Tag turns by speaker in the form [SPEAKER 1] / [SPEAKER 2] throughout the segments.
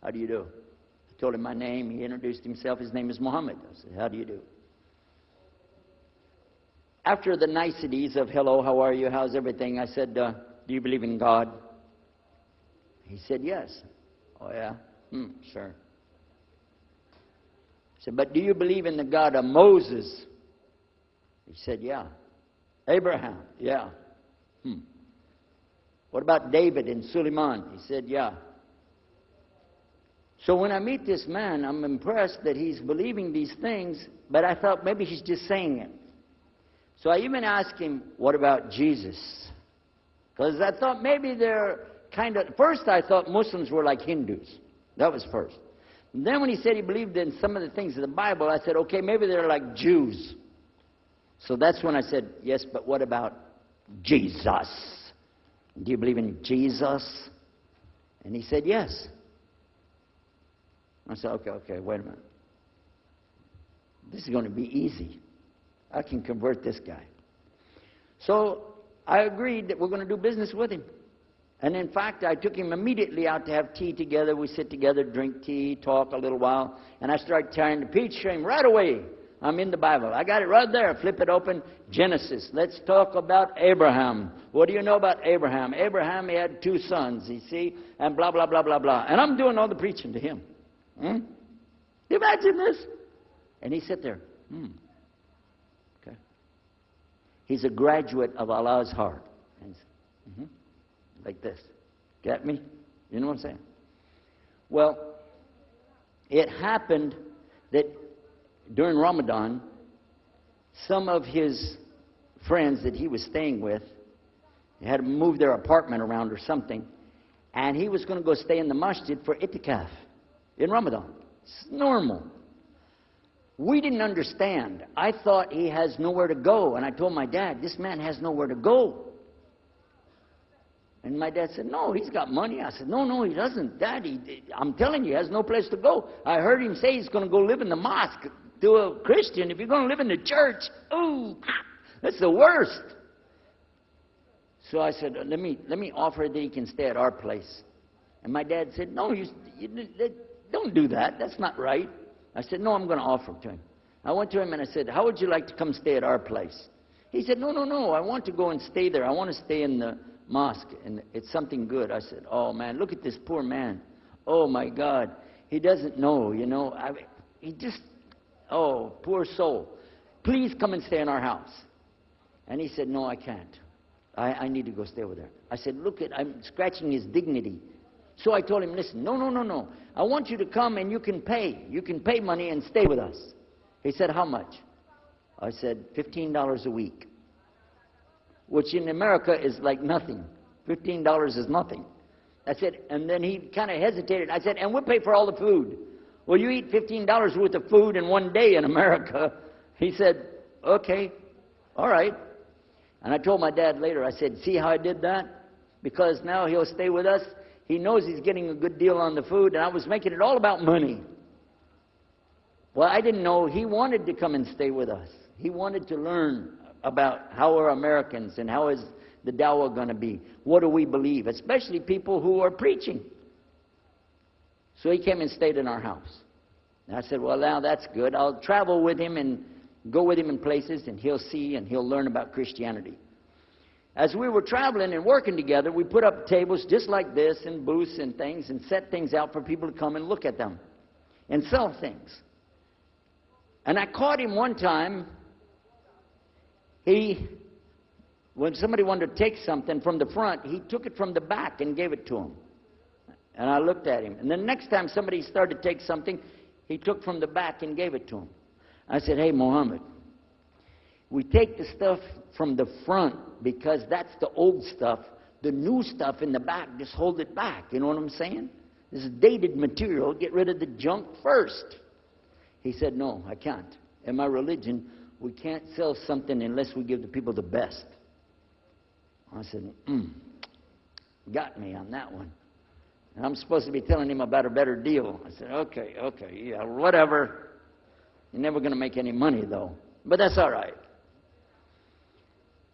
[SPEAKER 1] How do you do? I told him my name. He introduced himself. His name is Muhammad. I said, how do you do? After the niceties of hello, how are you, how's everything, I said, do you believe in God? He said, yes. Oh, yeah? Sure. I said, but do you believe in the God of Moses? He said, yeah. Abraham? Yeah. What about David and Suleiman? He said, yeah. So when I meet this man, I'm impressed that he's believing these things, but I thought maybe he's just saying it. So I even asked him, what about Jesus? Because I thought maybe they're kind of... First I thought Muslims were like Hindus. That was first. And then when he said he believed in some of the things of the Bible, I said, okay, maybe they're like Jews. So that's when I said, yes, but what about Jesus? Do you believe in Jesus? And he said, yes. I said, okay, wait a minute. This is going to be easy. I can convert this guy. So I agreed that we're going to do business with him. And in fact, I took him immediately out to have tea together. We sit together, drink tea, talk a little while. And I started trying to preach to him right away. I'm in the Bible. I got it right there. Flip it open. Genesis. Let's talk about Abraham. What do you know about Abraham? Abraham, he had 2 sons, you see, and blah, blah, blah, blah, blah. And I'm doing all the preaching to him. Do you imagine this? And he sat there. Okay. He's a graduate of Allah's heart. Like this. Get me? You know what I'm saying? Well, it happened that during Ramadan, some of his friends that he was staying with had moved their apartment around or something, and he was going to go stay in the masjid for itikaf in Ramadan. It's normal. We didn't understand. I thought he has nowhere to go, and I told my dad, this man has nowhere to go. And my dad said, no, he's got money. I said, no, he doesn't. Dad, I'm telling you, he has no place to go. I heard him say he's going to go live in the mosque to a Christian. If you're going to live in the church, ooh, that's the worst. So I said, let me offer that he can stay at our place. And my dad said, no, you don't do that. That's not right. I said, no, I'm going to offer it to him. I went to him and I said, how would you like to come stay at our place? He said, no, I want to go and stay there. I want to stay in the mosque, and it's something good. I said, oh, man, look at this poor man. Oh, my God. He doesn't know, you know. He just, oh, poor soul. Please come and stay in our house. And he said, no, I can't. I need to go stay over there. I said, look, I'm scratching his dignity. So I told him, listen, no. I want you to come and you can pay. You can pay money and stay with us. He said, how much? I said, $15 a week. Which in America is like nothing. $15 is nothing. I said, and then he kind of hesitated. I said, and we'll pay for all the food. Well, you eat $15 worth of food in one day in America. He said, okay, all right. And I told my dad later, I said, see how I did that? Because now he'll stay with us. He knows he's getting a good deal on the food, and I was making it all about money. Well, I didn't know he wanted to come and stay with us. He wanted to learn about how are Americans and how is the dawah going to be. What do we believe? Especially people who are preaching. So he came and stayed in our house. And I said, well, now that's good. I'll travel with him and go with him in places, and he'll see and he'll learn about Christianity. As we were traveling and working together, we put up tables just like this and booths and things and set things out for people to come and look at them and sell things. And I caught him one time. When somebody wanted to take something from the front, he took it from the back and gave it to him. And I looked at him. And the next time somebody started to take something, he took from the back and gave it to him. I said, hey, Muhammad, we take the stuff from the front because that's the old stuff. The new stuff in the back, just hold it back. You know what I'm saying? This is dated material. Get rid of the junk first. He said, no, I can't. In my religion, we can't sell something unless we give the people the best. I said, got me on that one. And I'm supposed to be telling him about a better deal. I said, okay, yeah, whatever. You're never going to make any money, though. But that's all right.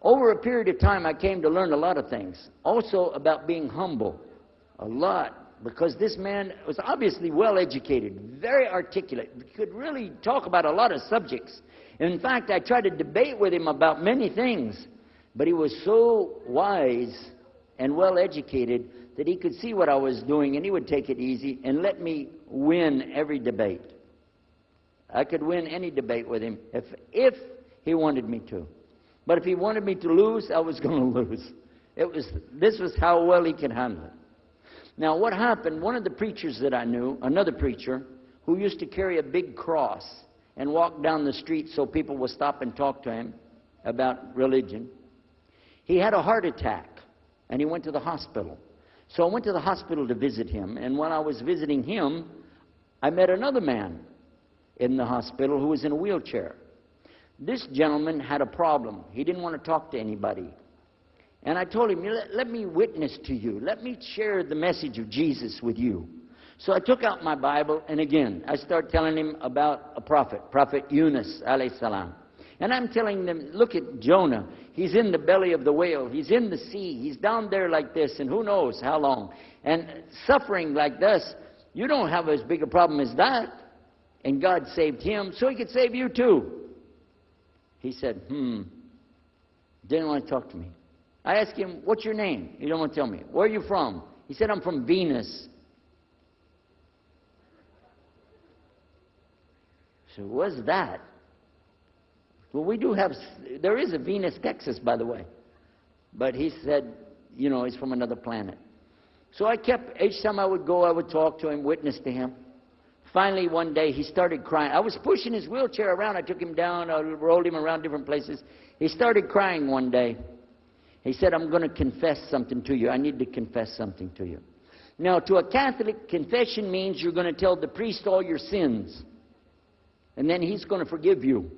[SPEAKER 1] Over a period of time, I came to learn a lot of things. Also about being humble. A lot. because this man was obviously well educated, very articulate, could really talk about a lot of subjects. In fact, I tried to debate with him about many things, but he was so wise and well educated that he could see what I was doing, and he would take it easy and let me win every debate. I could win any debate with him if he wanted me to. But if he wanted me to lose, I was going to lose. This was how well he could handle it. Now, what happened, one of the preachers that I knew, another preacher, who used to carry a big cross and walk down the street so people would stop and talk to him about religion, he had a heart attack, and he went to the hospital. So I went to the hospital to visit him, and when I was visiting him, I met another man in the hospital who was in a wheelchair. This gentleman had a problem. He didn't want to talk to anybody. And I told him, let me witness to you. Let me share the message of Jesus with you. So I took out my Bible, and again, I started telling him about a Prophet Yunus, alayhi salam. And I'm telling them, look at Jonah. He's in the belly of the whale. He's in the sea. He's down there like this, and who knows how long. And suffering like this, you don't have as big a problem as that. And God saved him, so he could save you too. He said, didn't want to talk to me. I asked him, what's your name? He didn't want to tell me. Where are you from? He said, I'm from Venus. So what's that? Well, we do have, there is a Venus, Texas, by the way. But he said, you know, he's from another planet. So I kept, each time I would go, I would talk to him, witness to him. Finally, one day, he started crying. I was pushing his wheelchair around. I took him down. I rolled him around different places. He started crying one day. He said, I'm going to confess something to you. I need to confess something to you. Now, to a Catholic, confession means you're going to tell the priest all your sins. And then he's going to forgive you.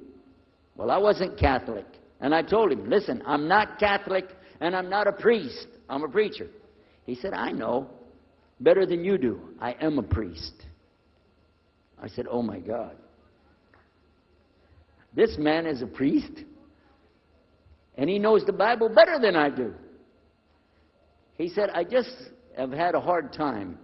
[SPEAKER 1] Well, I wasn't Catholic. And I told him, listen, I'm not Catholic and I'm not a priest. I'm a preacher. He said, I know better than you do. I am a priest. I said, oh my God. This man is a priest, and he knows the Bible better than I do. He said, I just have had a hard time.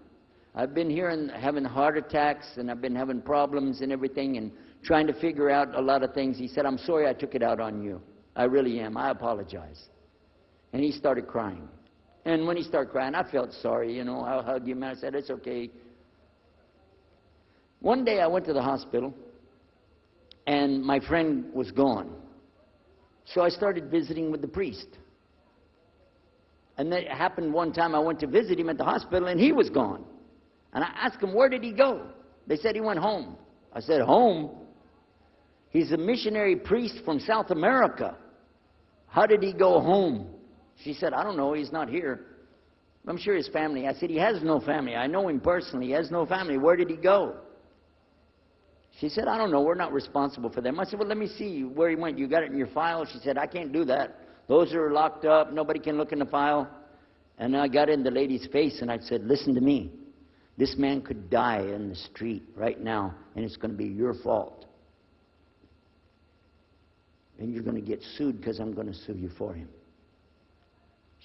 [SPEAKER 1] I've been here and having heart attacks, and I've been having problems and everything, and trying to figure out a lot of things. He said, I'm sorry I took it out on you. I really am. I apologize. And he started crying. And when he started crying, I felt sorry. You know, I hugged him, and I said, it's okay. One day I went to the hospital, and my friend was gone. So I started visiting with the priest. And that happened one time. I went to visit him at the hospital, and he was gone. And I asked him, where did he go? They said he went home. I said, home? He's a missionary priest from South America. How did he go home? She said, I don't know. He's not here. I'm sure his family. I said, he has no family. I know him personally. He has no family. Where did he go? She said, I don't know. We're not responsible for them. I said, well, let me see where he went. You got it in your file? She said, I can't do that. Those are locked up. Nobody can look in the file. And I got in the lady's face, and I said, listen to me. This man could die in the street right now, and it's going to be your fault. And you're going to get sued because I'm going to sue you for him.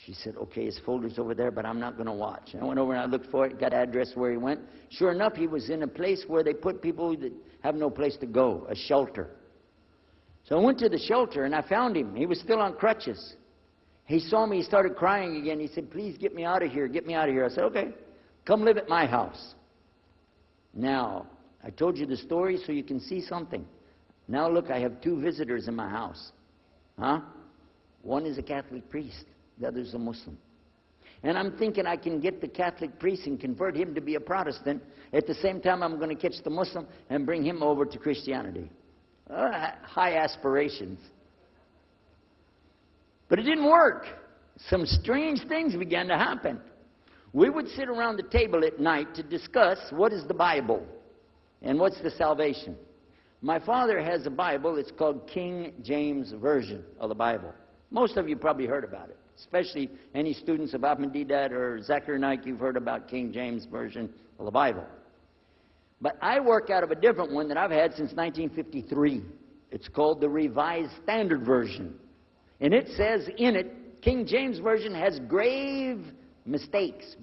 [SPEAKER 1] She said, okay, his folder's over there, but I'm not going to watch. I went over and I looked for it, got an address where he went. Sure enough, he was in a place where they put people that have no place to go, a shelter. So I went to the shelter, and I found him. He was still on crutches. He saw me. He started crying again. He said, please get me out of here. Get me out of here. I said, okay, come live at my house. Now, I told you the story so you can see something. Now, look, I have 2 visitors in my house. One is a Catholic priest. The other is a Muslim. And I'm thinking I can get the Catholic priest and convert him to be a Protestant. At the same time, I'm going to catch the Muslim and bring him over to Christianity. High aspirations. But it didn't work. Some strange things began to happen. We would sit around the table at night to discuss what is the Bible and what's the salvation. My father has a Bible. It's called King James Version of the Bible. Most of you probably heard about it, especially any students of Ahmadiyya or Zakir Naik. You've heard about King James Version of the Bible. But I work out of a different one that I've had since 1953. It's called the Revised Standard Version. And it says in it, King James Version has grave mistakes.